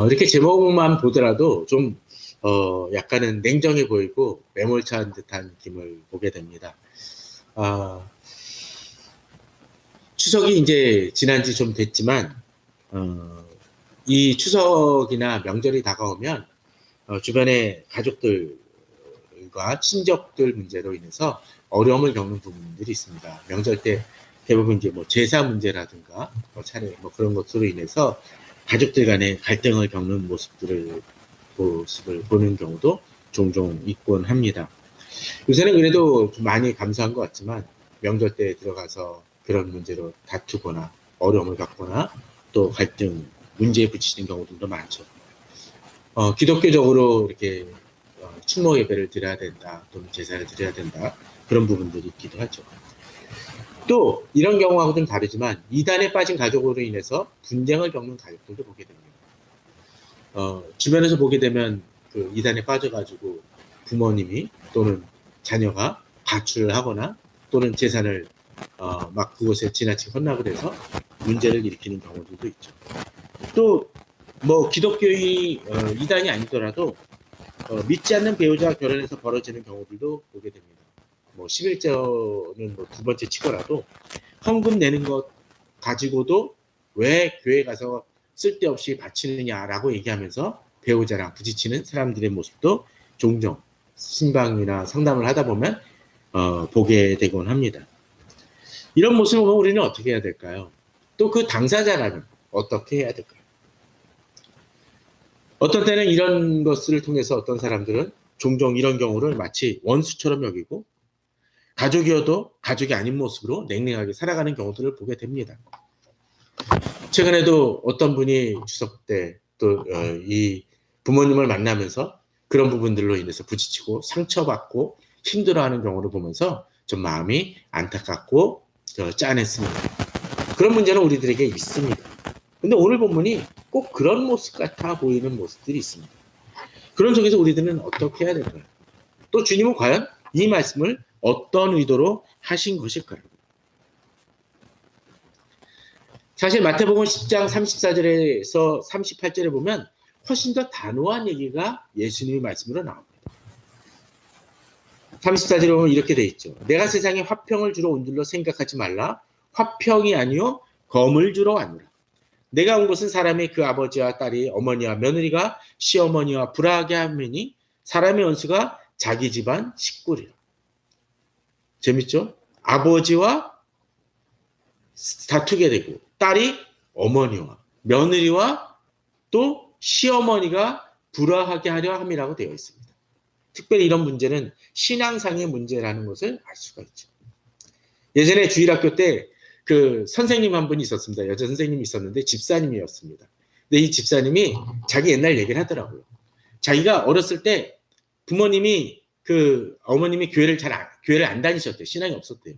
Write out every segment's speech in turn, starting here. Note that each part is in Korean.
이렇게 제목만 보더라도 좀 약간은 냉정해 보이고 매몰차한 듯한 느낌을 보게 됩니다. 추석이 이제 지난 지 좀 됐지만 이 추석이나 명절이 다가오면 주변의 가족들과 친족들 문제로 인해서 어려움을 겪는 부분들이 있습니다. 명절 때 대부분 이제 뭐 제사 문제라든가 차례 그런 것으로 인해서 가족들 간의 갈등을 겪는 모습을 보는 경우도 종종 있곤 합니다. 요새는 그래도 좀 많이 감소한 것 같지만 명절 때 들어가서 그런 문제로 다투거나 어려움을 겪거나 또 갈등, 문제에 부딪히는 경우들도 많죠. 기독교적으로 이렇게 추모 예배를 드려야 된다, 또는 제사를 드려야 된다, 그런 부분들이 있기도 하죠. 또 이런 경우하고 좀 다르지만 이단에 빠진 가족으로 인해서 분쟁을 겪는 가족들도 보게 됩니다. 주변에서 보게 되면 그 이단에 빠져가지고 부모님이 또는 자녀가 가출을 하거나 또는 재산을 막 그곳에 지나치게 헌납을 해서 문제를 일으키는 경우들도 있죠. 또 뭐 기독교의 이단이 아니더라도 믿지 않는 배우자와 결혼해서 벌어지는 경우들도 보게 됩니다. 뭐 11조는 뭐 두 번째 치고라도 헌금 내는 것 가지고도 왜 교회 가서 쓸데없이 바치느냐라고 얘기하면서 배우자랑 부딪히는 사람들의 모습도 종종 신방이나 상담을 하다 보면 보게 되곤 합니다. 이런 모습을 보면 우리는 어떻게 해야 될까요? 또 그 당사자라면 어떻게 해야 될까요? 어떤 때는 이런 것을 통해서 어떤 사람들은 종종 이런 경우를 마치 원수처럼 여기고 가족이어도 가족이 아닌 모습으로 냉랭하게 살아가는 경우들을 보게 됩니다. 최근에도 어떤 분이 추석 때 또 이 부모님을 만나면서 그런 부분들로 인해서 부딪히고 상처받고 힘들어하는 경우를 보면서 좀 마음이 안타깝고 짠했습니다. 그런 문제는 우리들에게 있습니다. 근데 오늘 본문이 꼭 그런 모습 같아 보이는 모습들이 있습니다. 그런 속에서 우리들은 어떻게 해야 될까요? 또 주님은 과연 이 말씀을 어떤 의도로 하신 것일까요? 사실 마태복음 10장 34절에서 38절에 보면 훨씬 더 단호한 얘기가 예수님의 말씀으로 나옵니다. 34절에 보면 이렇게 돼 있죠. 내가 세상에 화평을 주러 온 줄로 생각하지 말라. 화평이 아니요 검을 주러 왔노라. 내가 온 것은 사람이 그 아버지와 딸이 어머니와 며느리가 시어머니와 불화하게 하매니 사람의 원수가 자기 집안 식구리라. 재밌죠? 아버지와 다투게 되고 딸이 어머니와 며느리와 또 시어머니가 불화하게 하려 함이라고 되어 있습니다. 특별히 이런 문제는 신앙상의 문제라는 것을 알 수가 있죠. 예전에 주일학교 때 그 선생님 한 분이 있었습니다. 여자 선생님이 있었는데 집사님이었습니다. 근데 이 집사님이 자기 옛날 얘기를 하더라고요. 자기가 어렸을 때 부모님이 그 어머님이 교회를 안 다니셨대요. 신앙이 없었대요.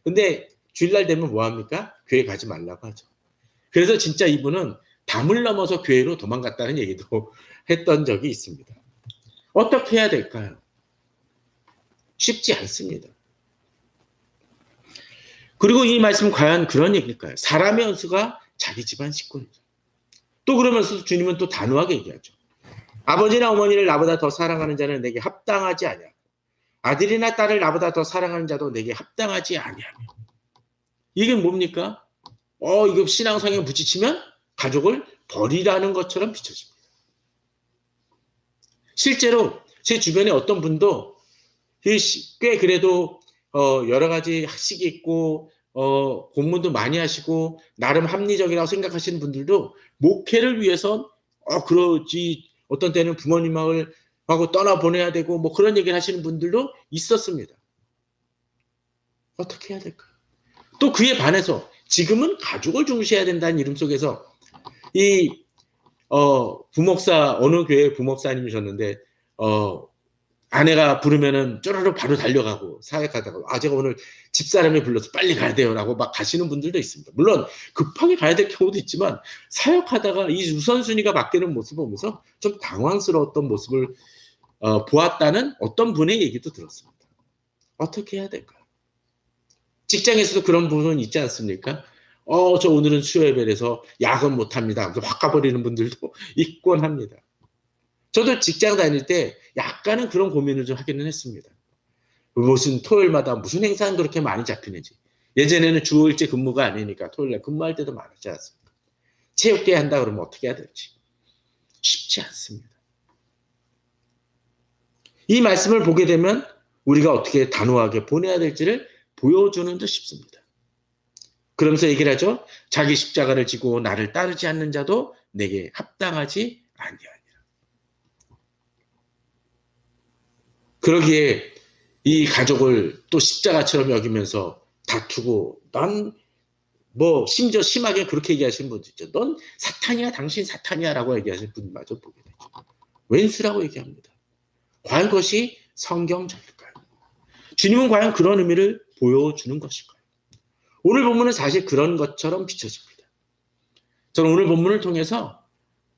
근데 주일날 되면 뭐 합니까? 교회 가지 말라고 하죠. 그래서 진짜 이분은 담을 넘어서 교회로 도망갔다는 얘기도 했던 적이 있습니다. 어떻게 해야 될까요? 쉽지 않습니다. 그리고 이 말씀은 과연 그런 얘기일까요? 사람의 원수가 자기 집안 식구입니다. 또 그러면서 주님은 또 단호하게 얘기하죠. 아버지나 어머니를 나보다 더 사랑하는 자는 내게 합당하지 아니하고 아들이나 딸을 나보다 더 사랑하는 자도 내게 합당하지 아니하며. 이게 뭡니까? 이거 신앙상에 부딪히면 가족을 버리라는 것처럼 비춰집니다. 실제로 제 주변에 어떤 분도 꽤 그래도 여러 가지 학식이 있고 공부도 많이 하시고 나름 합리적이라고 생각하시는 분들도 목회를 위해선 그러지 어떤 때는 부모님하고 떠나보내야 되고 뭐 그런 얘기를 하시는 분들도 있었습니다. 어떻게 해야 될까요? 또 그에 반해서 지금은 가족을 중시해야 된다는 이름 속에서 이 부목사 어느 교회 부목사님이셨는데 아내가 부르면은 쪼르르 바로 달려가고 사역하다가 제가 오늘 집사람이 불러서 빨리 가야 돼요라고 막 가시는 분들도 있습니다. 물론 급하게 가야 될 경우도 있지만 사역하다가 이 우선순위가 바뀌는 모습을 보면서 좀 당황스러웠던 모습을 보았다는 어떤 분의 얘기도 들었습니다. 어떻게 해야 될까요? 직장에서도 그런 부분은 있지 않습니까? 저 오늘은 수요 예배라서 야근 못합니다. 그래서 확 가버리는 분들도 있곤 합니다. 저도 직장 다닐 때 약간은 그런 고민을 좀 하기는 했습니다. 무슨 토요일마다 무슨 행사는 그렇게 많이 잡히는지. 예전에는 주 5일째 근무가 아니니까 토요일날 근무할 때도 많았지 않습니까? 체육대회 한다 그러면 어떻게 해야 될지. 쉽지 않습니다. 이 말씀을 보게 되면 우리가 어떻게 단호하게 보내야 될지를 보여주는 듯 싶습니다. 그러면서 얘기를 하죠. 자기 십자가를 지고 나를 따르지 않는 자도 내게 합당하지 아니하니라. 그러기에 이 가족을 또 십자가처럼 여기면서 다투고 난 뭐 심지어 심하게 그렇게 얘기하시는 분도 있죠. 넌 사탄이야, 당신 사탄이야 라고 얘기하시는 분마저 보게 되죠. 왼수라고 얘기합니다. 과연 그것이 성경적일까요? 주님은 과연 그런 의미를 보여주는 것일까요? 오늘 본문은 사실 그런 것처럼 비춰집니다. 저는 오늘 본문을 통해서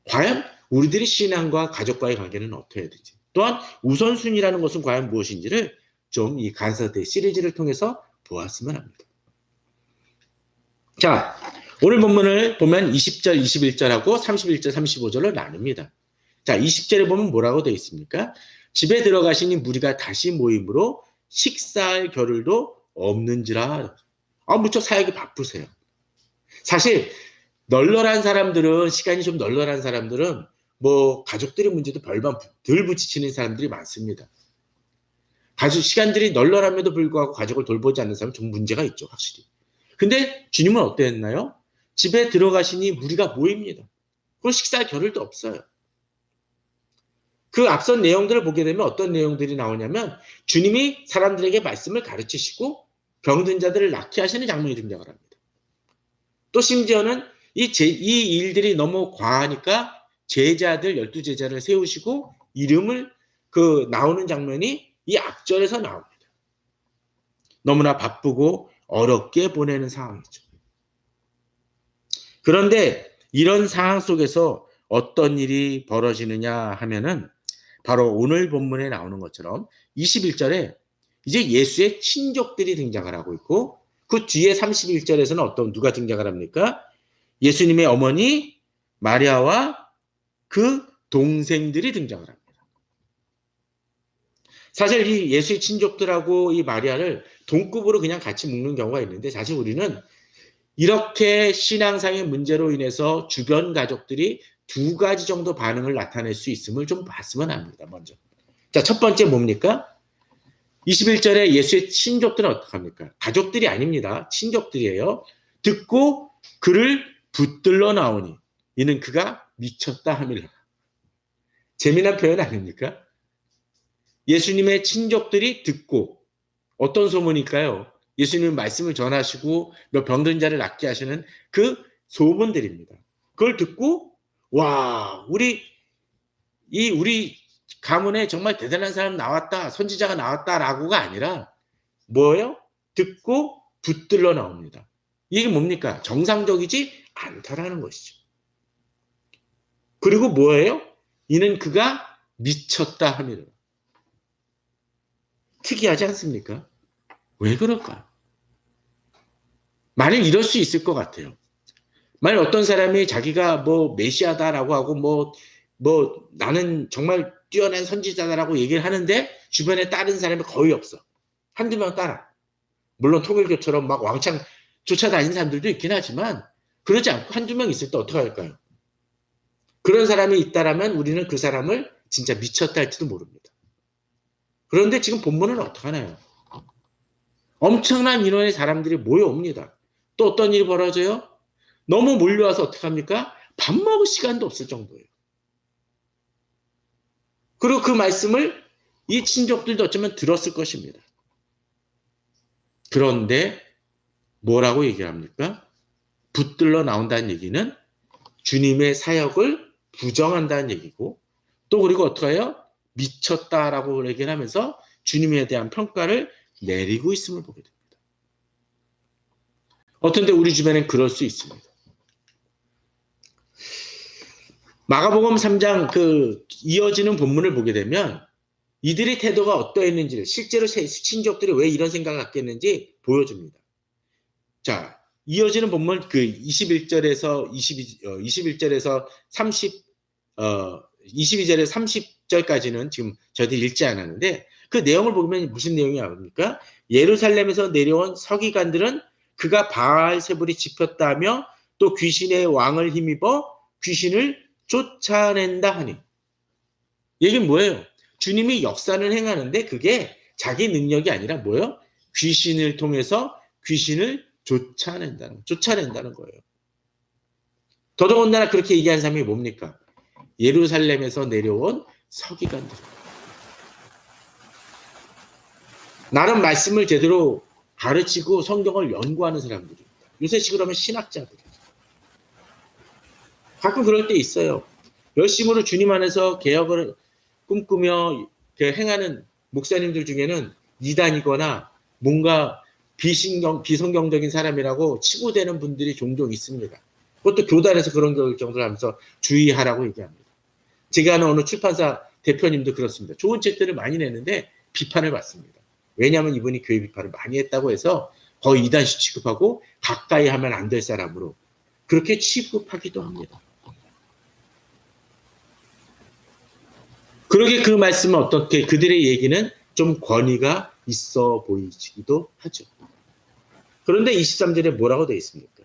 과연 우리들이 신앙과 가족과의 관계는 어떻게 해야 되지? 또한 우선순위라는 것은 과연 무엇인지를 좀 이 간서대 시리즈를 통해서 보았으면 합니다. 자, 오늘 본문을 보면 20절, 21절하고 31절, 35절로 나눕니다. 자, 20절에 보면 뭐라고 되어 있습니까? 집에 들어가시니 무리가 다시 모임으로 식사할 겨를도 없는지라. 무척 사역이 바쁘세요. 사실 널널한 사람들은, 시간이 좀 널널한 사람들은 뭐 가족들의 문제도 별반 덜 부딪히는 사람들이 많습니다. 가족 시간들이 널널함에도 불구하고 가족을 돌보지 않는 사람은 좀 문제가 있죠, 확실히. 근데 주님은 어땠나요? 집에 들어가시니 무리가 모입니다. 그럼 식사할 겨를도 없어요. 그 앞선 내용들을 보게 되면 어떤 내용들이 나오냐면 주님이 사람들에게 말씀을 가르치시고 병든 자들을 낫게 하시는 장면이 등장을 합니다. 또 심지어는 이 일들이 너무 과하니까 제자들 12제자를 세우시고 이름을 나오는 장면이 이 앞절에서 나옵니다. 너무나 바쁘고 어렵게 보내는 상황이죠. 그런데 이런 상황 속에서 어떤 일이 벌어지느냐 하면은 바로 오늘 본문에 나오는 것처럼 21절에 이제 예수의 친족들이 등장을 하고 있고 그 뒤에 31절에서는 누가 등장을 합니까? 예수님의 어머니 마리아와 그 동생들이 등장을 합니다. 사실 이 예수의 친족들하고 이 마리아를 동급으로 그냥 같이 묶는 경우가 있는데 사실 우리는 이렇게 신앙상의 문제로 인해서 주변 가족들이 두 가지 정도 반응을 나타낼 수 있음을 좀 봤으면 합니다. 먼저. 자, 첫 번째 뭡니까? 21절에 예수의 친족들은 어떡합니까? 가족들이 아닙니다. 친족들이에요. 듣고 그를 붙들러 나오니 이는 그가 미쳤다 함이라. 재미난 표현 아닙니까? 예수님의 친족들이 듣고 어떤 소문일까요? 예수님은 말씀을 전하시고 몇 병든 자를 낫게 하시는 그 소문들입니다. 그걸 듣고 와, 우리 가문에 정말 대단한 사람 나왔다, 선지자가 나왔다라고가 아니라 뭐예요? 듣고 붙들러 나옵니다. 이게 뭡니까? 정상적이지 않다라는 것이죠. 그리고 뭐예요? 이는 그가 미쳤다 함이라. 특이하지 않습니까? 왜 그럴까요? 만일 이럴 수 있을 것 같아요. 만일 어떤 사람이 자기가 뭐 메시아다라고 하고 나는 정말 뛰어난 선지자다라고 얘기를 하는데 주변에 다른 사람이 거의 없어. 한두 명 따라. 물론 통일교처럼 막 왕창 쫓아다니는 사람들도 있긴 하지만 그러지 않고 한두 명 있을 때 어떻게 할까요? 그런 사람이 있다라면 우리는 그 사람을 진짜 미쳤다 할지도 모릅니다. 그런데 지금 본문은 어떡하나요? 엄청난 인원의 사람들이 모여옵니다. 또 어떤 일이 벌어져요? 너무 몰려와서 어떡합니까? 밥 먹을 시간도 없을 정도예요. 그리고 그 말씀을 이 친족들도 어쩌면 들었을 것입니다. 그런데 뭐라고 얘기합니까? 붙들러 나온다는 얘기는 주님의 사역을 부정한다는 얘기고 또 그리고 어떻게 해요? 미쳤다라고 얘기를 하면서 주님에 대한 평가를 내리고 있음을 보게 됩니다. 어떤데 우리 주변엔 그럴 수 있습니다. 마가복음 3장 이어지는 본문을 보게 되면 이들의 태도가 어떠했는지를 실제로 친족들이 왜 이런 생각을 갖게 했는지 보여줍니다. 자, 이어지는 본문 그 21절에서 22절에서 30절까지는 지금 저희들이 읽지 않았는데 그 내용을 보면 무슨 내용이 나옵니까? 예루살렘에서 내려온 서기관들은 그가 바알세불이 짚혔다며 또 귀신의 왕을 힘입어 귀신을 쫓아낸다 하니. 얘기는 뭐예요? 주님이 역사를 행하는데 그게 자기 능력이 아니라 뭐예요? 귀신을 통해서 귀신을 쫓아낸다는 거예요. 더더군다나 그렇게 얘기한 사람이 뭡니까? 예루살렘에서 내려온 서기관들. 나름 말씀을 제대로 가르치고 성경을 연구하는 사람들입니다. 요새식으로 하면 신학자들. 가끔 그럴 때 있어요. 열심으로 주님 안에서 개혁을 꿈꾸며 행하는 목사님들 중에는 이단이거나 뭔가 비성경적인 사람이라고 치부되는 분들이 종종 있습니다. 그것도 교단에서 그런 결정을 하면서 주의하라고 얘기합니다. 제가 아는 어느 출판사 대표님도 그렇습니다. 좋은 책들을 많이 내는데 비판을 받습니다. 왜냐하면 이분이 교회 비판을 많이 했다고 해서 거의 이단식 취급하고 가까이 하면 안 될 사람으로 그렇게 취급하기도 합니다. 그러게 그 말씀은 어떻게 그들의 얘기는 좀 권위가 있어 보이기도 하죠. 그런데 23절에 뭐라고 되어 있습니까?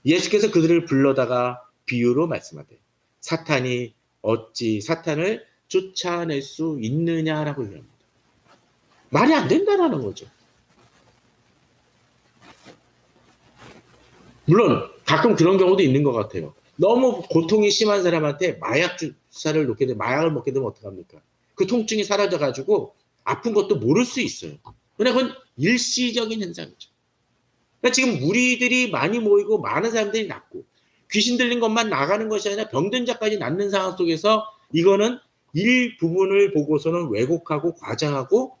예수께서 그들을 불러다가 비유로 말씀하되 사탄이 어찌 사탄을 쫓아낼 수 있느냐라고 얘기합니다. 말이 안 된다라는 거죠. 물론 가끔 그런 경우도 있는 것 같아요. 너무 고통이 심한 사람한테 마약 주사를 놓게 되면 마약을 먹게 되면 어떡합니까? 그 통증이 사라져가지고 아픈 것도 모를 수 있어요. 그러나 그건 일시적인 현상이죠. 그러니까 지금 무리들이 많이 모이고 많은 사람들이 낫고 귀신 들린 것만 나가는 것이 아니라 병든 자까지 낫는 상황 속에서 이거는 일부분을 보고서는 왜곡하고 과장하고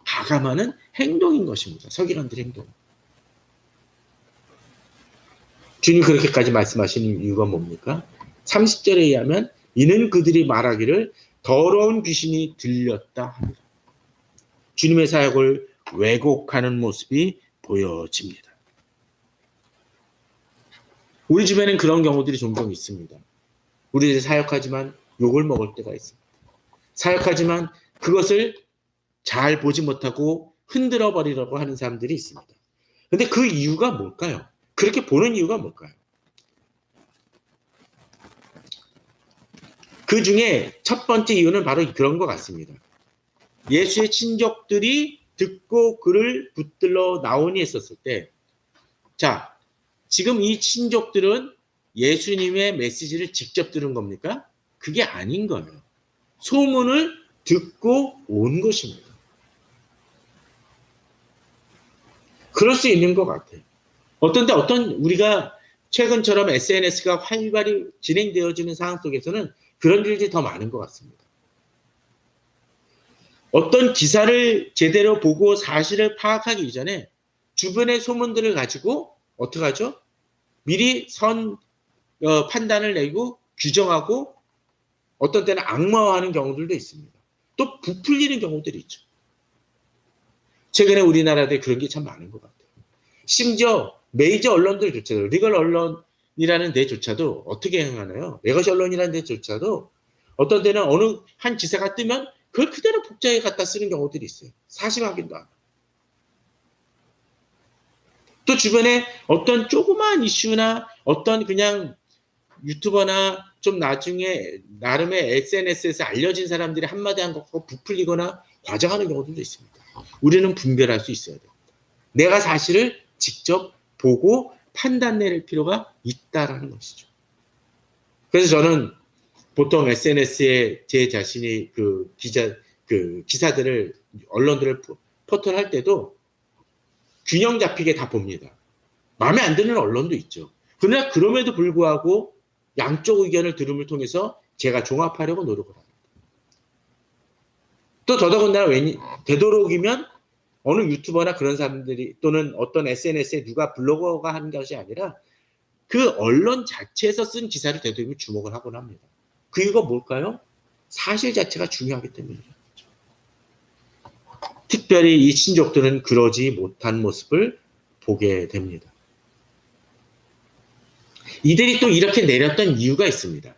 가감하는 행동인 것입니다. 서기관들의 행동. 주님 그렇게까지 말씀하시는 이유가 뭡니까? 30절에 의하면 이는 그들이 말하기를 더러운 귀신이 들렸다 합니다. 주님의 사역을 왜곡하는 모습이 보여집니다. 우리 주변엔 그런 경우들이 종종 있습니다. 우리 사역하지만 욕을 먹을 때가 있습니다. 사역하지만 그것을 잘 보지 못하고 흔들어 버리려고 하는 사람들이 있습니다. 그런데 그 이유가 뭘까요? 그렇게 보는 이유가 뭘까요? 그 중에 첫 번째 이유는 바로 그런 것 같습니다. 예수의 친족들이 듣고 그를 붙들러 나오니 했었을 때, 자, 지금 이 친족들은 예수님의 메시지를 직접 들은 겁니까? 그게 아닌 거예요. 소문을 듣고 온 것입니다. 그럴 수 있는 것 같아요. 어떤 우리가 최근처럼 SNS가 활발히 진행되어지는 상황 속에서는 그런 일들이 더 많은 것 같습니다. 어떤 기사를 제대로 보고 사실을 파악하기 이전에 주변의 소문들을 가지고 어떻게 하죠? 미리 판단을 내고 규정하고 어떤 때는 악마화하는 경우들도 있습니다. 또 부풀리는 경우들이 있죠. 최근에 우리나라에 그런 게 참 많은 것 같아요. 심지어 메이저 언론들조차도 리걸 언론이라는 데조차도 어떻게 행하나요? 메가시 언론이라는 데조차도 어떤 때는 어느 한 기사가 뜨면 그걸 그대로 복제해 갖다 쓰는 경우들이 있어요. 사실 확인도 안 하고. 또 주변에 어떤 조그마한 이슈나 어떤 그냥 유튜버나 좀 나중에 나름의 SNS에서 알려진 사람들이 한마디 한 거 부풀리거나 과장하는 경우들도 있습니다. 우리는 분별할 수 있어야 돼요. 내가 사실을 직접 보고 판단 내릴 필요가 있다라는 것이죠. 그래서 저는 보통 SNS에 제 자신이 기사들을 언론들을 포털할 때도 균형 잡히게 다 봅니다. 마음에 안 드는 언론도 있죠. 그러나 그럼에도 불구하고 양쪽 의견을 들음을 통해서 제가 종합하려고 노력을 합니다. 또 더더군다나 되도록이면 어느 유튜버나 그런 사람들이 또는 어떤 SNS에 누가 블로거가 하는 것이 아니라 그 언론 자체에서 쓴 기사를 되도록이면 주목을 하곤 합니다. 그 이유가 뭘까요? 사실 자체가 중요하기 때문이죠. 특별히 이 친족들은 그러지 못한 모습을 보게 됩니다. 이들이 또 이렇게 내렸던 이유가 있습니다.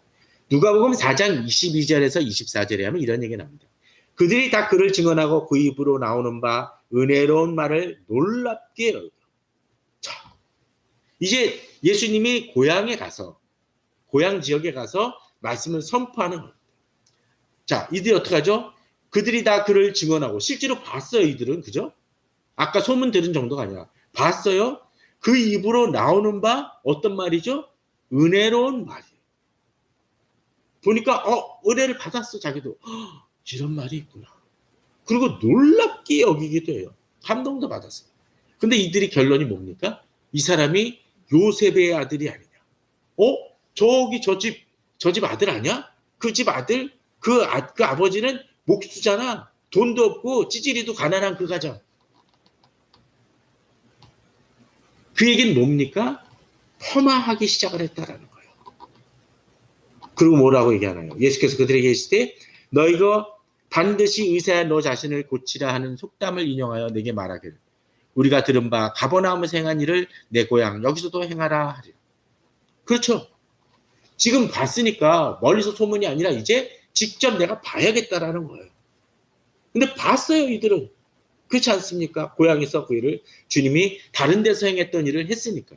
누가복음 4장 22절에서 24절에 하면 이런 얘기가 나옵니다. 그들이 다 그를 증언하고 그 입으로 나오는 바 은혜로운 말을 놀랍게 여겨. 자, 이제 예수님이 고향 지역에 가서 말씀을 선포하는 겁니다. 자, 이들이 어떻게 하죠? 그들이 다 그를 증언하고 실제로 봤어요, 이들은. 그죠? 아까 소문 들은 정도가 아니라 봤어요. 그 입으로 나오는 바 어떤 말이죠? 은혜로운 말이에요. 보니까 은혜를 받았어, 자기도. 이런 말이 있구나. 그리고 놀랍게 여기기도 해요. 감동도 받았어요. 근데 이들이 결론이 뭡니까? 이 사람이 요셉의 아들이 아니냐. 저기 저 집 아들 아니야? 그 집 아들? 그 아버지는 목수잖아. 돈도 없고 찌질이도 가난한 그 가정. 그 얘기는 뭡니까? 폄하하기 시작을 했다라는 거예요. 그리고 뭐라고 얘기하나요? 예수께서 그들에게 이르시되 너희가 반드시 의사야 너 자신을 고치라 하는 속담을 인용하여 내게 말하기를 우리가 들은 바 가버나움에서 행한 일을 내 고향 여기서도 행하라 하리라. 그렇죠. 지금 봤으니까 멀리서 소문이 아니라 이제 직접 내가 봐야겠다라는 거예요. 근데 봤어요, 이들은. 그렇지 않습니까? 고향에서 그 일을 주님이 다른 데서 행했던 일을 했으니까.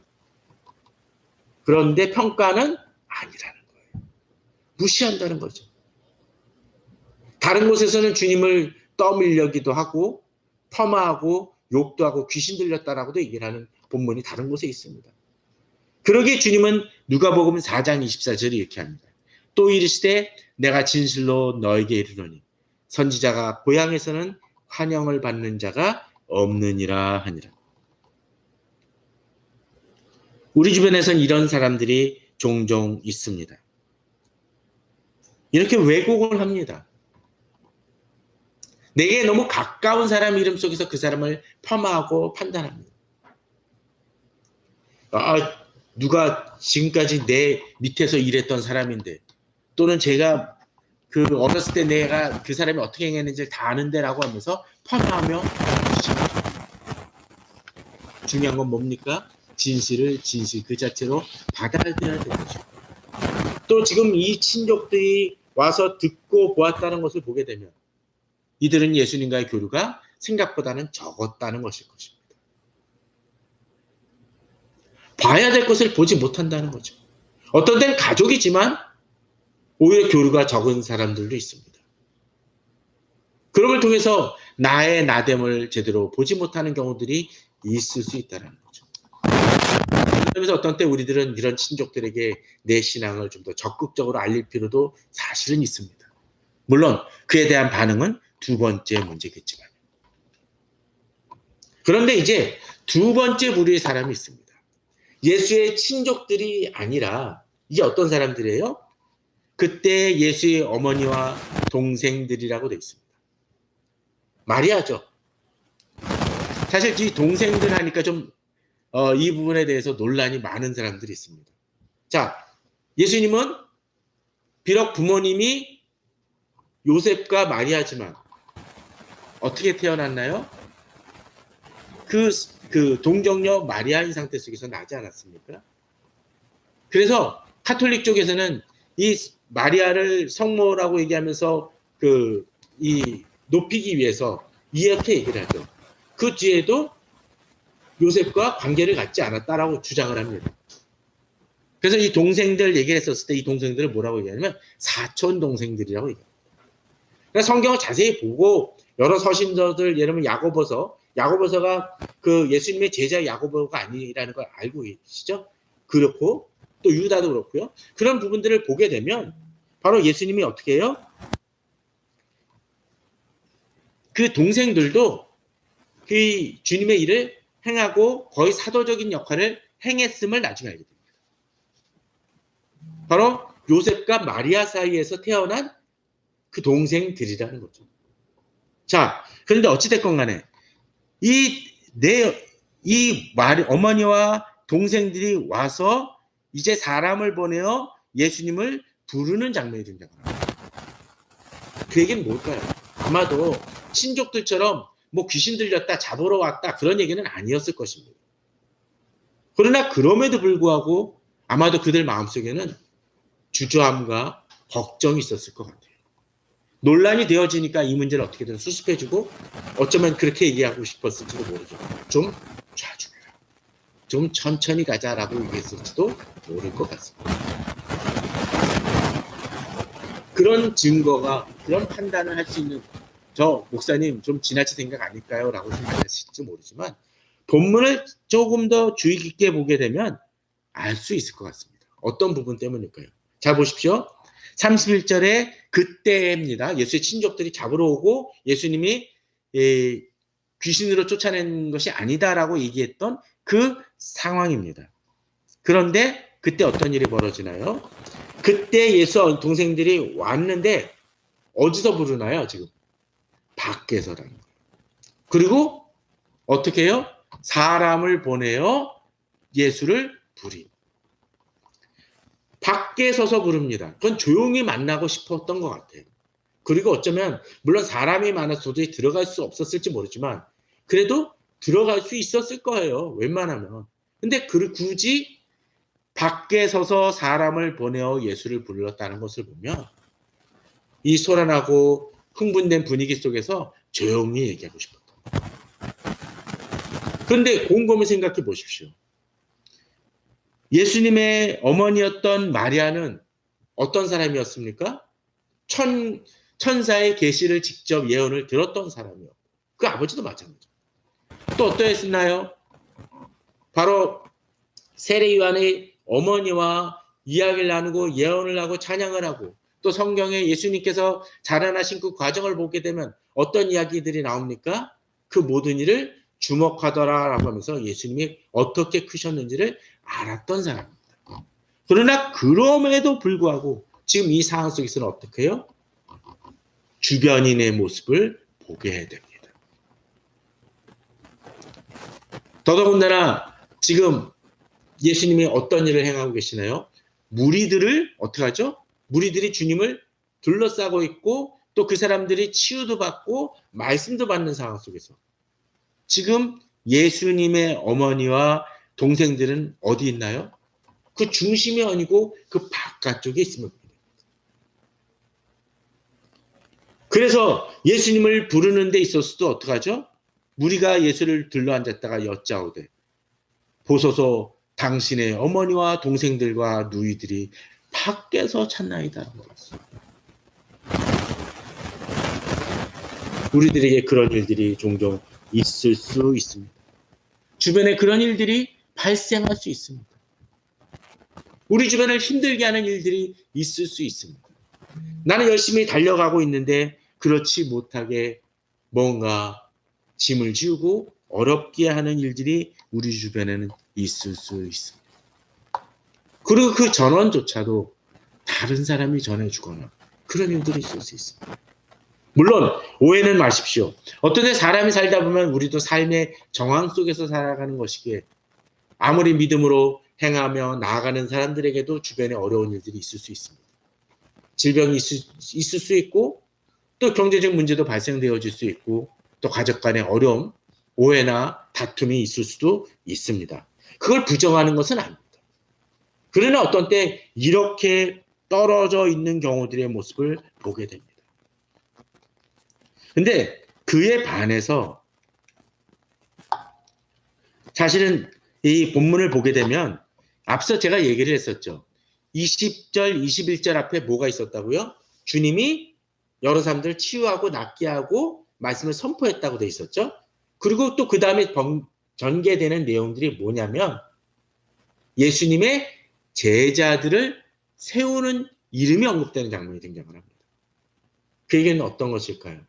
그런데 평가는 아니라는 거예요. 무시한다는 거죠. 다른 곳에서는 주님을 떠밀려기도 하고 폄하하고 욕도 하고 귀신 들렸다라고도 얘기를 하는 본문이 다른 곳에 있습니다. 그러기에 주님은 누가복음 4장 24절에 이렇게 합니다. 또 이르시되 내가 진실로 너에게 이르노니 선지자가 고향에서는 환영을 받는 자가 없느니라 하니라. 우리 주변에선 이런 사람들이 종종 있습니다. 이렇게 왜곡을 합니다. 내게 너무 가까운 사람 이름 속에서 그 사람을 폄하하고 판단합니다. 누가 지금까지 내 밑에서 일했던 사람인데 또는 제가 그 어렸을 때 내가 그 사람이 어떻게 행했는지 다 아는데 라고 하면서 폄하하며 중요한 건 뭡니까? 진실을 진실 그 자체로 받아들여야 되는 거죠. 또 지금 이 친족들이 와서 듣고 보았다는 것을 보게 되면 이들은 예수님과의 교류가 생각보다는 적었다는 것일 것입니다. 봐야 될 것을 보지 못한다는 거죠. 어떤 때는 가족이지만 오히려 교류가 적은 사람들도 있습니다. 그런 걸 통해서 나의 나됨을 제대로 보지 못하는 경우들이 있을 수 있다는 거죠. 그래서 어떤 때 우리들은 이런 친족들에게 내 신앙을 좀 더 적극적으로 알릴 필요도 사실은 있습니다. 물론 그에 대한 반응은 두 번째 문제겠지만. 그런데 이제 두 번째 부류의 사람이 있습니다. 예수의 친족들이 아니라 이게 어떤 사람들이에요? 그때 예수의 어머니와 동생들이라고 되어 있습니다. 마리아죠. 사실 이 동생들 하니까 좀 이 부분에 대해서 논란이 많은 사람들이 있습니다. 자, 예수님은 비록 부모님이 요셉과 마리아지만 어떻게 태어났나요? 그 동정녀 마리아인 상태 속에서 나지 않았습니까? 그래서 카톨릭 쪽에서는 이 마리아를 성모라고 얘기하면서 이 높이기 위해서 이렇게 얘기를 하죠. 그 뒤에도 요셉과 관계를 갖지 않았다라고 주장을 합니다. 그래서 이 동생들 얘기를 했었을 때 이 동생들을 뭐라고 얘기하냐면 사촌 동생들이라고 얘기합니다. 그러니까 성경을 자세히 보고 여러 서신서들 예를 들면 야고보서가 그 예수님의 제자 야고보가 아니라는 걸 알고 계시죠? 그렇고 또 유다도 그렇고요. 그런 부분들을 보게 되면 바로 예수님이 어떻게 해요? 그 동생들도 그 주님의 일을 행하고 거의 사도적인 역할을 행했음을 나중에 알게 됩니다. 바로 요셉과 마리아 사이에서 태어난 그 동생들이라는 거죠. 자, 그런데 어찌됐건 간에 어머니와 동생들이 와서 이제 사람을 보내어 예수님을 부르는 장면이 등장합니다. 그 얘기는 뭘까요? 아마도 친족들처럼 뭐 귀신 들렸다, 잡으러 왔다 그런 얘기는 아니었을 것입니다. 그러나 그럼에도 불구하고 아마도 그들 마음속에는 주저함과 걱정이 있었을 것 같아요. 논란이 되어지니까 이 문제를 어떻게든 수습해주고 어쩌면 그렇게 얘기하고 싶었을지도 모르죠. 좀 좌중해라. 좀 천천히 가자라고 얘기했을지도 모를 것 같습니다. 그런 증거가, 그런 판단을 할 수 있는 저 목사님 좀 지나친 생각 아닐까요? 라고 생각하실지 모르지만 본문을 조금 더 주의 깊게 보게 되면 알 수 있을 것 같습니다. 어떤 부분 때문일까요? 자, 보십시오. 31절에 그때입니다. 예수의 친족들이 잡으러 오고 예수님이 귀신으로 쫓아낸 것이 아니다라고 얘기했던 그 상황입니다. 그런데 그때 어떤 일이 벌어지나요? 그때 예수 동생들이 왔는데 어디서 부르나요? 지금 밖에서라는 거예요. 그리고 어떻게 해요? 사람을 보내어 예수를 부리. 밖에 서서 부릅니다. 그건 조용히 만나고 싶었던 것 같아요. 그리고 어쩌면 물론 사람이 많아서 도저히 들어갈 수 없었을지 모르지만 그래도 들어갈 수 있었을 거예요. 웬만하면. 근데 굳이 밖에 서서 사람을 보내어 예수를 불렀다는 것을 보면 이 소란하고 흥분된 분위기 속에서 조용히 얘기하고 싶었던 거예요. 그런데 곰곰이 생각해 보십시오. 예수님의 어머니였던 마리아는 어떤 사람이었습니까? 천사의 계시를 직접 예언을 들었던 사람이요. 그 아버지도 마찬가지죠. 또 어떠했나요? 바로 세례 요한의 어머니와 이야기를 나누고 예언을 하고 찬양을 하고 또 성경에 예수님께서 자라나신 그 과정을 보게 되면 어떤 이야기들이 나옵니까? 그 모든 일을 주목하더라라고 하면서 예수님이 어떻게 크셨는지를 알았던 사람입니다. 그러나 그럼에도 불구하고 지금 이 상황 속에서는 어떻게 해요? 주변인의 모습을 보게 됩니다. 더더군다나 지금 예수님이 어떤 일을 행하고 계시나요? 무리들을 어떻게 하죠? 무리들이 주님을 둘러싸고 있고 또 그 사람들이 치유도 받고 말씀도 받는 상황 속에서 지금 예수님의 어머니와 동생들은 어디 있나요? 그 중심이 아니고 그 바깥쪽에 있습니다. 그래서 예수님을 부르는 데 있어서도 어떡하죠? 무리가 예수를 들러앉았다가 여짜오되 보소서 당신의 어머니와 동생들과 누이들이 밖에서 찾나이다. 우리들에게 그런 일들이 종종 있을 수 있습니다. 주변에 그런 일들이 발생할 수 있습니다. 우리 주변을 힘들게 하는 일들이 있을 수 있습니다. 나는 열심히 달려가고 있는데 그렇지 못하게 뭔가 짐을 지우고 어렵게 하는 일들이 우리 주변에는 있을 수 있습니다. 그리고 그 전원조차도 다른 사람이 전해주거나 그런 일들이 있을 수 있습니다. 물론 오해는 마십시오. 어떤 때 사람이 살다 보면 우리도 삶의 정황 속에서 살아가는 것이기에 아무리 믿음으로 행하며 나아가는 사람들에게도 주변에 어려운 일들이 있을 수 있습니다. 질병이 있을 수 있고 또 경제적 문제도 발생되어질 수 있고 또 가족 간의 어려움, 오해나 다툼이 있을 수도 있습니다. 그걸 부정하는 것은 아닙니다. 그러나 어떤 때 이렇게 떨어져 있는 경우들의 모습을 보게 됩니다. 근데 그에 반해서 사실은 이 본문을 보게 되면 앞서 제가 얘기를 했었죠. 20절, 21절 앞에 뭐가 있었다고요? 주님이 여러 사람들을 치유하고 낫게 하고 말씀을 선포했다고 돼 있었죠. 그리고 또 그 다음에 전개되는 내용들이 뭐냐면 예수님의 제자들을 세우는 이름이 언급되는 장면이 등장을 합니다. 그 얘기는 어떤 것일까요?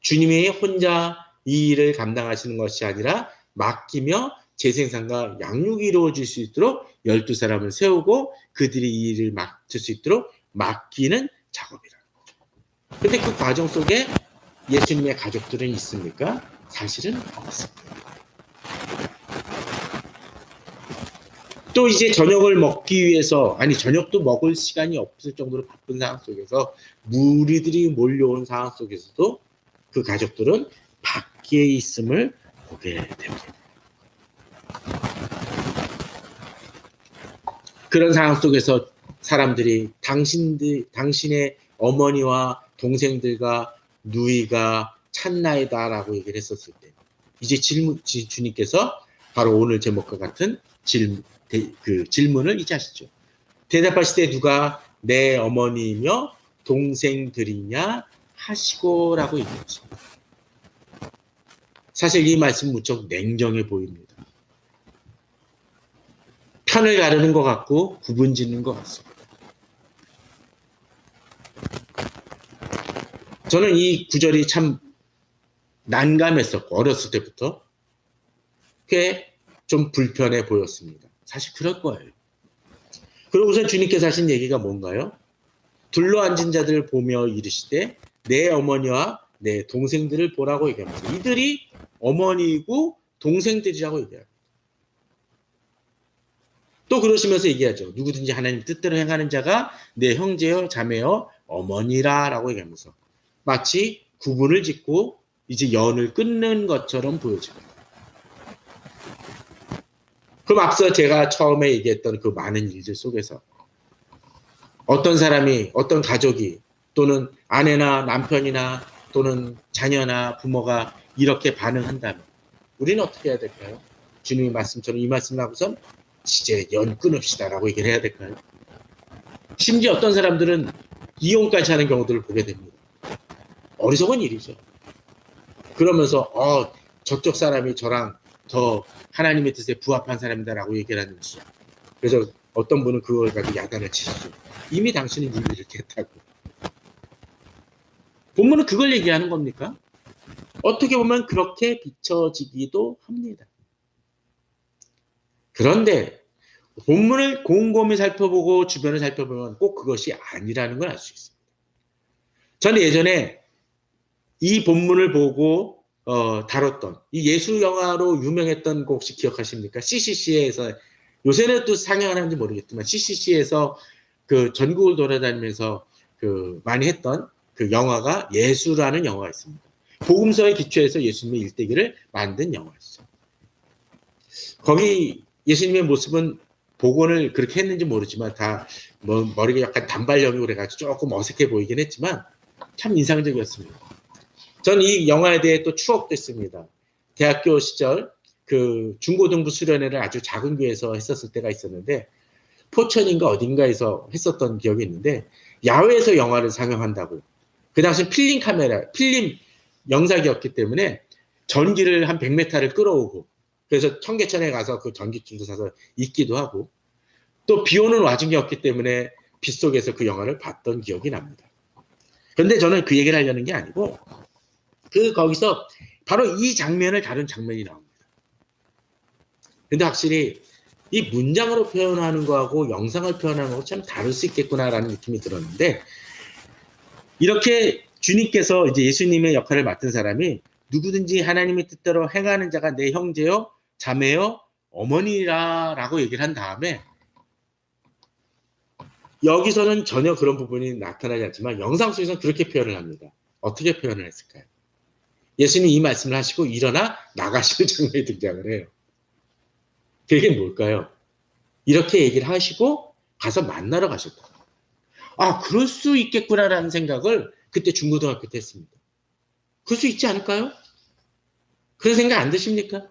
주님이 혼자 이 일을 감당하시는 것이 아니라 맡기며 재생산과 양육이 이루어질 수 있도록 12사람을 세우고 그들이 이 일을 맡을 수 있도록 맡기는 작업이라는 거죠. 그런데 그 과정 속에 예수님의 가족들은 있습니까? 사실은 없습니다. 또 이제 저녁을 먹기 위해서 저녁도 먹을 시간이 없을 정도로 바쁜 상황 속에서 무리들이 몰려온 상황 속에서도 그 가족들은 밖에 있음을 보게 됩니다. 그런 상황 속에서 사람들이 당신의 어머니와 동생들과 누이가 찬나이다라고 얘기를 했었을 때, 이제 주님께서 바로 오늘 제목과 같은 질문을 이제 하시죠. 대답하실 때 누가 내 어머니며 동생들이냐 하시고라고 얘기했습니다. 사실 이 말씀 무척 냉정해 보입니다. 편을 가르는 것 같고 구분 짓는 것 같습니다. 저는 이 구절이 참 난감했었고 어렸을 때부터 꽤 좀 불편해 보였습니다. 사실 그럴 거예요. 그리고 우선 주님께서 하신 얘기가 뭔가요? 둘러앉은 자들을 보며 이르시되 내 어머니와 내 동생들을 보라고 얘기합니다. 이들이 어머니이고 동생들이라고 얘기합니다. 또 그러시면서 얘기하죠. 누구든지 하나님 뜻대로 행하는 자가 내 형제여 자매여 어머니라 라고 얘기하면서 마치 구분을 짓고 이제 연을 끊는 것처럼 보여집니다. 그럼 앞서 제가 처음에 얘기했던 그 많은 일들 속에서 어떤 사람이, 어떤 가족이 또는 아내나 남편이나 또는 자녀나 부모가 이렇게 반응한다면 우리는 어떻게 해야 될까요? 주님의 말씀처럼 이 말씀을 하고선 이제 연 끊읍시다 라고 얘기를 해야 될까요? 심지어 어떤 사람들은 이혼까지 하는 경우들을 보게 됩니다. 어리석은 일이죠. 그러면서 저쪽 사람이 저랑 더 하나님의 뜻에 부합한 사람이다라고 얘기를 하는 것이죠. 그래서 어떤 분은 그걸 가지고 야단을 치시죠. 이미 당신은 이미 이렇게 했다고. 본문은 그걸 얘기하는 겁니까? 어떻게 보면 그렇게 비춰지기도 합니다. 그런데 본문을 곰곰이 살펴보고 주변을 살펴보면 꼭 그것이 아니라는 걸 알 수 있습니다. 저는 예전에 이 본문을 보고 다뤘던 이 예술 영화로 유명했던 거 혹시 기억하십니까? CCC에서 요새는 또 상영하는지 모르겠지만 CCC에서 그 전국을 돌아다니면서 그 많이 했던 그 영화가 예수라는 영화가 있습니다. 복음서에 기초해서 예수님의 일대기를 만든 영화죠. 거기 예수님의 모습은 복원을 그렇게 했는지 모르지만 다 머리가 약간 단발형이고 그래가지고 조금 어색해 보이긴 했지만 참 인상적이었습니다. 전 이 영화에 대해 또 추억도 있습니다. 대학교 시절 그 중고등부 수련회를 아주 작은 교회에서 했었을 때가 있었는데 포천인가 어딘가에서 했었던 기억이 있는데 야외에서 영화를 상영한다고. 그 당시 필름 카메라, 필름 영상이었기 때문에 전기를 한 100m를 끌어오고 그래서 청계천에 가서 그 전기줄도 사서 있기도 하고 또 비 오는 와중이었기 때문에 빗속에서 그 영화를 봤던 기억이 납니다. 그런데 저는 그 얘기를 하려는 게 아니고 거기서 바로 이 장면을 다룬 장면이 나옵니다. 근데 확실히 이 문장으로 표현하는 거하고 영상을 표현하는 거하고 참 다를 수 있겠구나라는 느낌이 들었는데 이렇게 주님께서 이제 예수님의 역할을 맡은 사람이 누구든지 하나님의 뜻대로 행하는 자가 내 형제요, 자매요, 어머니라라고 얘기를 한 다음에 여기서는 전혀 그런 부분이 나타나지 않지만 영상 속에서는 그렇게 표현을 합니다. 어떻게 표현을 했을까요? 예수님이 이 말씀을 하시고 일어나 나가시는 장면이 등장을 해요. 그게 뭘까요? 이렇게 얘기를 하시고 가서 만나러 가셨다. 아, 그럴 수 있겠구나라는 생각을 그때 중고등학교 때 했습니다. 그럴 수 있지 않을까요? 그런 생각 안 드십니까?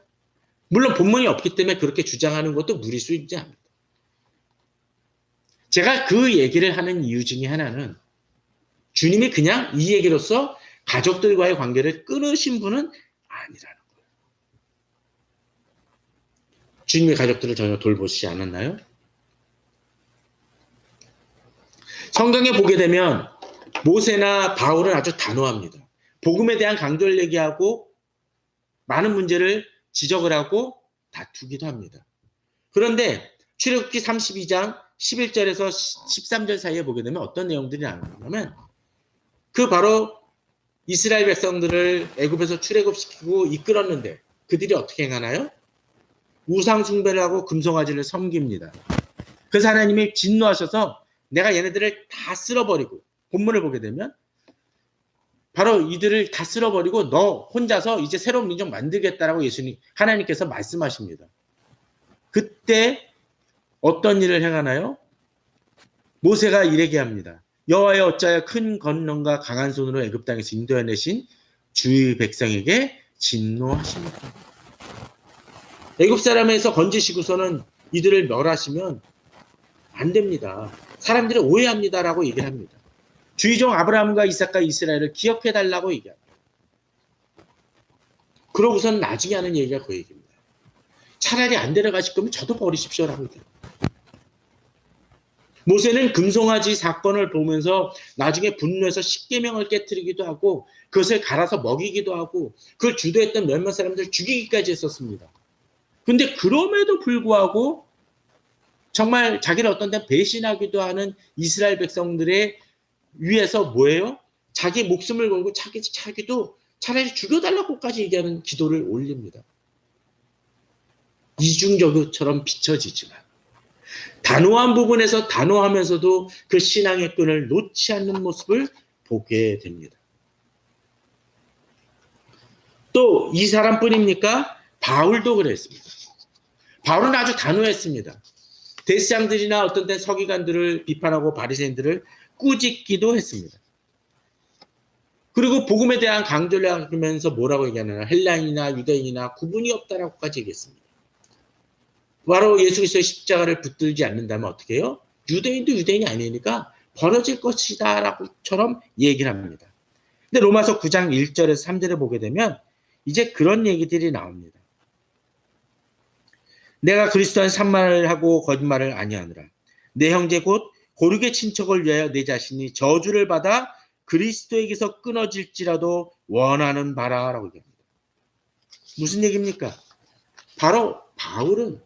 물론 본문이 없기 때문에 그렇게 주장하는 것도 무리수있지 않습니다. 제가 그 얘기를 하는 이유 중에 하나는 주님이 그냥 이 얘기로서 가족들과의 관계를 끊으신 분은 아니라는 거예요. 주님의 가족들을 전혀 돌보시지 않았나요? 성경에 보게 되면 모세나 바울은 아주 단호합니다. 복음에 대한 강조를 얘기하고 많은 문제를 지적을 하고 다투기도 합니다. 그런데 출애굽기 32장 11절에서 13절 사이에 보게 되면 어떤 내용들이 나오냐면 그 바로 이스라엘 백성들을 애굽에서 출애굽시키고 이끌었는데 그들이 어떻게 행하나요? 우상 숭배를 하고 금송아지를 섬깁니다. 그래서 하나님이 진노하셔서 내가 얘네들을 다 쓸어버리고 본문을 보게 되면 바로 이들을 다 쓸어버리고 너 혼자서 이제 새로운 민족 만들겠다라고 하나님께서 말씀하십니다. 그때 어떤 일을 행하나요? 모세가 이르게 합니다. 여호와여 어찌하여 큰 권능과 강한 손으로 애굽 땅에서 인도해내신 주의 백성에게 진노하십니까? 애굽 사람에서 건지시고서는 이들을 멸하시면 안 됩니다. 사람들이 오해합니다라고 얘기를 합니다. 주의종 아브라함과 이삭과 이스라엘을 기억해달라고 얘기합니다. 그러고선 나중에 하는 얘기가 그 얘기입니다. 차라리 안 데려가실 거면 저도 버리십시오라고 얘기합니다. 모세는 금송아지 사건을 보면서 나중에 분노해서 십계명을 깨뜨리기도 하고 그것을 갈아서 먹이기도 하고 그걸 주도했던 몇몇 사람들 죽이기까지 했었습니다. 근데 그럼에도 불구하고 정말 자기를 어떤 때 배신하기도 하는 이스라엘 백성들의 위해서 뭐예요? 자기 목숨을 걸고 자기도 차라리 죽여달라고까지 얘기하는 기도를 올립니다. 이중적처럼 비춰지지만 단호한 부분에서 단호하면서도 그 신앙의 끈을 놓지 않는 모습을 보게 됩니다. 또 이 사람뿐입니까? 바울도 그랬습니다. 바울은 아주 단호했습니다. 대제사장들이나 어떤 때 서기관들을 비판하고 바리새인들을 꾸짖기도 했습니다. 그리고 복음에 대한 강조를 하면서 뭐라고 얘기하느냐, 헬라인이나 유대인이나 구분이 없다라고까지 얘기했습니다. 바로 예수 그리스도의 십자가를 붙들지 않는다면 어떻게 해요? 유대인도 유대인이 아니니까 벌어질 것이다라고처럼 얘기를 합니다. 근데 로마서 9장 1절에서 3절을 보게 되면 이제 그런 얘기들이 나옵니다. 내가 그리스도 안 산말을 하고 거짓말을 아니하노라. 내 형제 곧 고르게 친척을 위하여 내 자신이 저주를 받아 그리스도에게서 끊어질지라도 원하는 바라라고 얘기합니다. 무슨 얘기입니까? 바로 바울은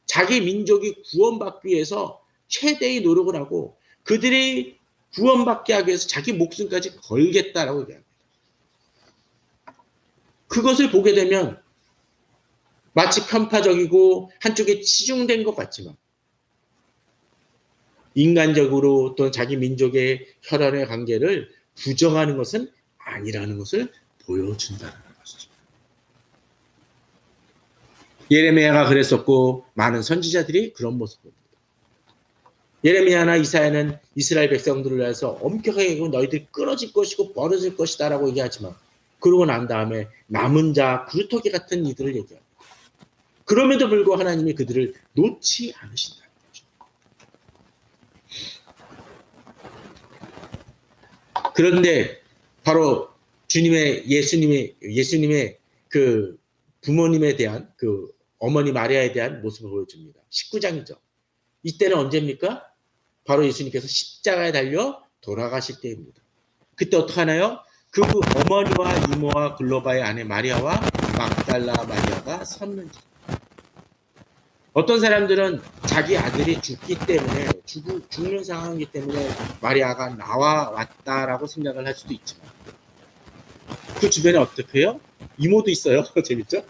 자기 민족이 구원받기 위해서 최대의 노력을 하고 그들이 구원받게 하기 위해서 자기 목숨까지 걸겠다라고 얘기합니다. 그것을 보게 되면 마치 편파적이고 한쪽에 치중된 것 같지만 인간적으로 또는 자기 민족의 혈연의 관계를 부정하는 것은 아니라는 것을 보여준다는 것이죠. 예레미야가 그랬었고 많은 선지자들이 그런 모습을 봅니다. 예레미야나 이사야는 이스라엘 백성들을 위해서 엄격하게 너희들이 끊어질 것이고 벌어질 것이다 라고 얘기하지만 그러고 난 다음에 남은 자 구루터기 같은 이들을 얘기합니다. 그럼에도 불구하고 하나님이 그들을 놓지 않으신다는 거죠. 그런데 바로 예수님의 그 부모님에 대한 그 어머니 마리아에 대한 모습을 보여줍니다. 19장이죠. 이때는 언제입니까? 바로 예수님께서 십자가에 달려 돌아가실 때입니다. 그때 어떻게 하나요? 그 어머니와 이모와 글로바의 아내 마리아와 막달라 마리아가 섰는지. 어떤 사람들은 자기 아들이 죽기 때문에 죽는 상황이기 때문에 마리아가 나와 왔다라고 생각을 할 수도 있지만 그 주변에 어떻게 해요? 이모도 있어요. 재밌죠?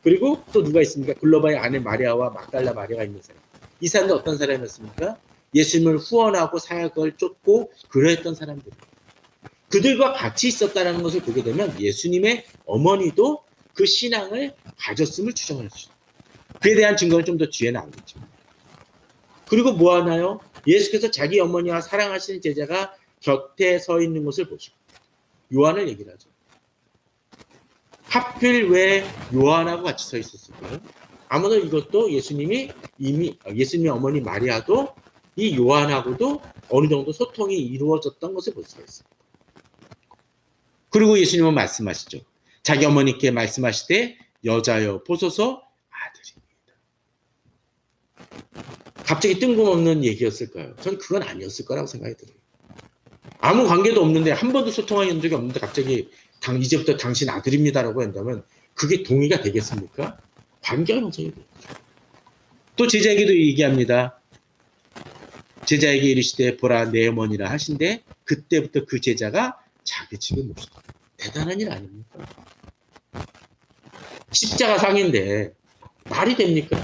그리고 또 누가 있습니까? 글로바의 아내 마리아와 막달라 마리아가 있는 사람. 이 사람들 어떤 사람이었습니까? 예수님을 후원하고 사역을 쫓고 그러했던 사람들. 그들과 같이 있었다는 것을 보게 되면 예수님의 어머니도 그 신앙을 가졌음을 추정할 수 있습니다. 그에 대한 증거는 좀 더 뒤에 나오겠죠. 그리고 뭐 하나요? 예수께서 자기 어머니와 사랑하시는 제자가 곁에 서 있는 것을 보시고 요한을 얘기를 하죠. 하필 왜 요한하고 같이 서 있었을까요? 아무도 이것도 예수님의 어머니 마리아도 이 요한하고도 어느 정도 소통이 이루어졌던 것을 볼 수가 있습니다. 그리고 예수님은 말씀하시죠. 자기 어머니께 말씀하시되 여자여 보소서 아들입니다. 갑자기 뜬금없는 얘기였을까요? 저는 그건 아니었을 거라고 생각이 들어요. 아무 관계도 없는데 한 번도 소통한 적이 없는데 갑자기 이제부터 당신 아들입니다라고 한다면 그게 동의가 되겠습니까? 관계가 형성이 돼요. 또 제자에게도 얘기합니다. 제자에게 이르시되 보라 내 어머니라 하신데 그때부터 그 제자가 자기 집에 몫이다. 대단한 일 아닙니까? 십자가 상인데 말이 됩니까?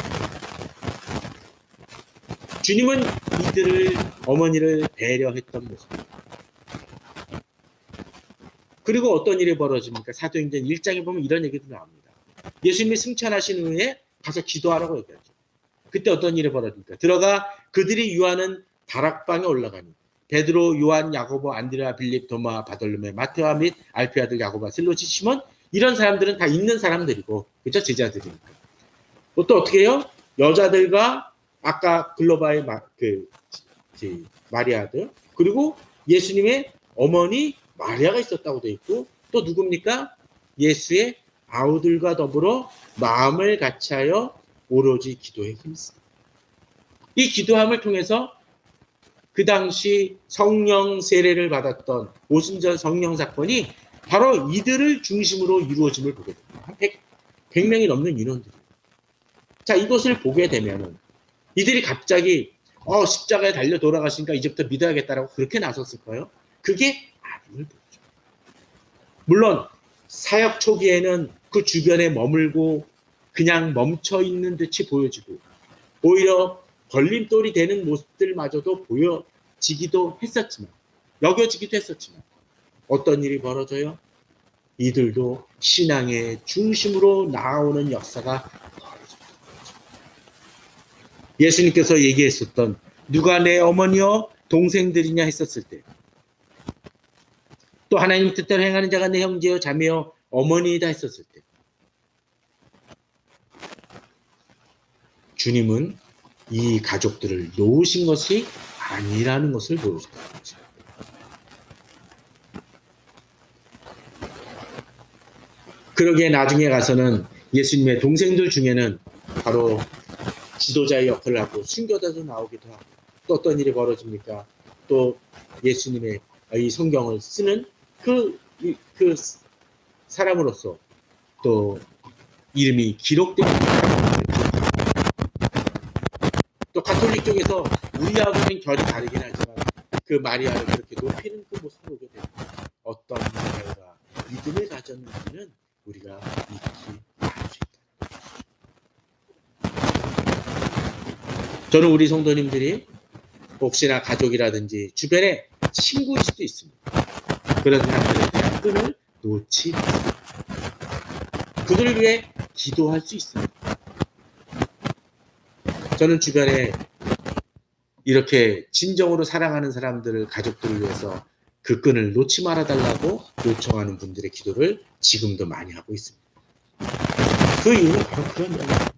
주님은 이들을 어머니를 배려했던 모습입니다. 그리고 어떤 일이 벌어집니까? 사도행전 1장에 보면 이런 얘기도 나옵니다. 예수님이 승천하신 후에 가서 기도하라고 얘기하죠. 그때 어떤 일이 벌어집니까? 들어가 그들이 유하는 다락방에 올라가니 베드로, 요한, 야고보, 안드레아, 빌립, 도마, 바돌로메, 마테와 및 알페 아들 야고보, 실로지, 시몬 이런 사람들은 다 있는 사람들이고 그죠? 제자들이니까. 또 어떻게 해요? 여자들과 아까 글로바의 마리아들 그리고 예수님의 어머니 마리아가 있었다고 돼 있고 또 누굽니까? 예수의 아우들과 더불어 마음을 같이하여 오로지 기도에 힘씁니다. 이 기도함을 통해서 그 당시 성령 세례를 받았던 오순절 성령 사건이 바로 이들을 중심으로 이루어짐을 보게 됩니다. 한 100명이 넘는 인원들이. 자, 이것을 보게 되면은 이들이 갑자기 십자가에 달려 돌아가시니까 이제부터 믿어야겠다라고 그렇게 나섰을까요? 그게 아님을 보죠. 물론 사역 초기에는 그 주변에 머물고 그냥 멈춰 있는 듯이 보여지고 오히려 걸림돌이 되는 모습들마저도 보여지기도 했었지만 여겨지기도 했었지만 어떤 일이 벌어져요? 이들도 신앙의 중심으로 나오는 역사가 벌어집니다. 예수님께서 얘기했었던 누가 내 어머니요 동생들이냐 했었을 때 또 하나님 뜻대로 행하는 자가 내 형제요 자매요 어머니이다 했었을 때 주님은 이 가족들을 놓으신 것이 아니라는 것을 보여준다는 거죠. 그러기에 나중에 가서는 예수님의 동생들 중에는 바로 지도자의 역할을 하고 순교자도 나오기도 하고 또 어떤 일이 벌어집니까? 또 예수님의 이 성경을 쓰는 그 사람으로서 또 이름이 기록되는 또 가톨릭 쪽에서 우리하고는 결이 다르긴 하지만 그 마리아를 그렇게 높이는 그 모습을 보게 됩니다. 어떤 마리아가 믿음을 가졌는지는 우리가 익히 알 수 있다. 저는 우리 성도님들이 혹시나 가족이라든지 주변에 친구일 수도 있습니다. 그런 사람들에 대한 끈을 놓지 않습니다. 그들을 위해 기도할 수 있습니다. 저는 주변에 이렇게 진정으로 사랑하는 사람들을 가족들을 위해서 그 끈을 놓지 말아달라고 요청하는 분들의 기도를 지금도 많이 하고 있습니다. 그 이유는 바로 그런 면입니다.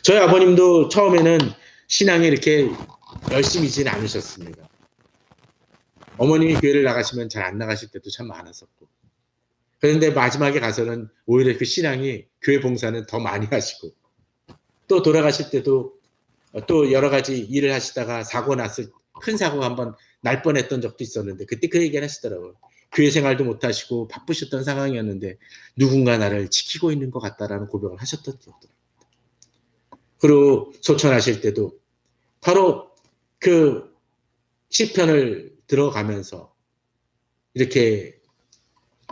저희 아버님도 처음에는 신앙에 이렇게 열심히지는 않으셨습니다. 어머님이 교회를 나가시면 잘 안 나가실 때도 참 많았었고 그런데 마지막에 가서는 오히려 그 신앙이 교회 봉사는 더 많이 하시고 또 돌아가실 때도 또 여러 가지 일을 하시다가 사고 났을 큰 사고가 한번 날 뻔했던 적도 있었는데 그때 그 얘기를 하시더라고요. 교회 생활도 못 하시고 바쁘셨던 상황이었는데 누군가 나를 지키고 있는 것 같다라는 고백을 하셨던 기억도 납니다. 그리고 소천하실 때도 바로 그 시편을 들어가면서 이렇게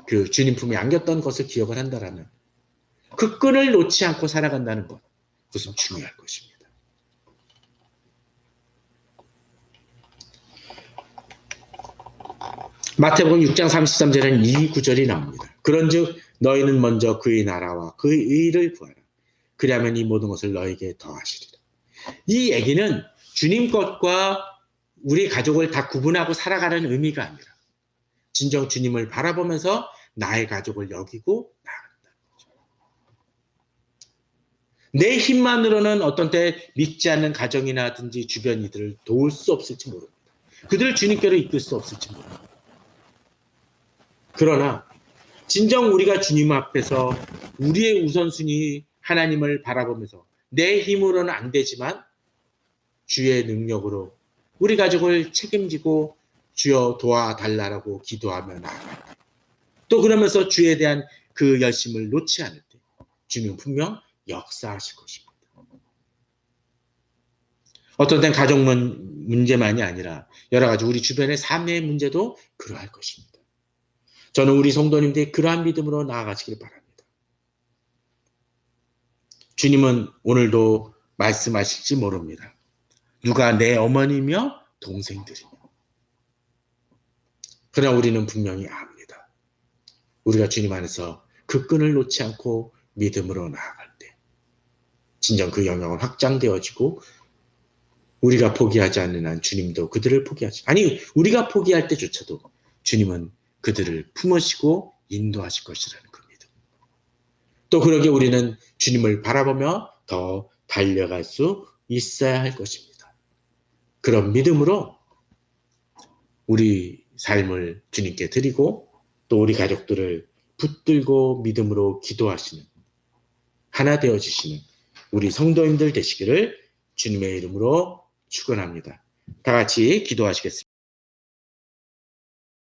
그 주님 품에 안겼던 것을 기억을 한다라면 그 끈을 놓지 않고 살아간다는 것 그것은 중요할 것입니다. 마태복음 6장 33절에는 이 구절이 나옵니다. 그런즉 너희는 먼저 그의 나라와 그의 의를 구하라. 그리하면 이 모든 것을 너에게 더하시리라. 이 얘기는 주님 것과 우리 가족을 다 구분하고 살아가는 의미가 아니라 진정 주님을 바라보면서 나의 가족을 여기고 나아간다는 거죠. 내 힘만으로는 어떤 때 믿지 않는 가정이나든지 주변 이들을 도울 수 없을지 모릅니다. 그들을 주님께로 이끌 수 없을지 모릅니다. 그러나 진정 우리가 주님 앞에서 우리의 우선순위 하나님을 바라보면서 내 힘으로는 안 되지만 주의 능력으로 우리 가족을 책임지고 주여 도와달라고 기도하며 나아갈 때 또 그러면서 주에 대한 그 열심을 놓지 않을 때 주님 분명 역사하실 것입니다. 어떤 때는 가족 문제만이 아니라 여러 가지 우리 주변의 삶의 문제도 그러할 것입니다. 저는 우리 성도님들이 그러한 믿음으로 나아가시길 바랍니다. 주님은 오늘도 말씀하실지 모릅니다. 누가 내 어머니며 동생들이며. 그러나 우리는 분명히 압니다. 우리가 주님 안에서 그 끈을 놓지 않고 믿음으로 나아갈 때 진정 그 영역은 확장되어지고 우리가 포기하지 않는 한 주님도 그들을 포기하지 아니 우리가 포기할 때조차도 주님은 그들을 품으시고 인도하실 것이라는 겁니다. 또 그러게 우리는 주님을 바라보며 더 달려갈 수 있어야 할 것입니다. 그런 믿음으로 우리 삶을 주님께 드리고 또 우리 가족들을 붙들고 믿음으로 기도하시는 하나 되어주시는 우리 성도님들 되시기를 주님의 이름으로 축원합니다. 다 같이 기도하시겠습니다.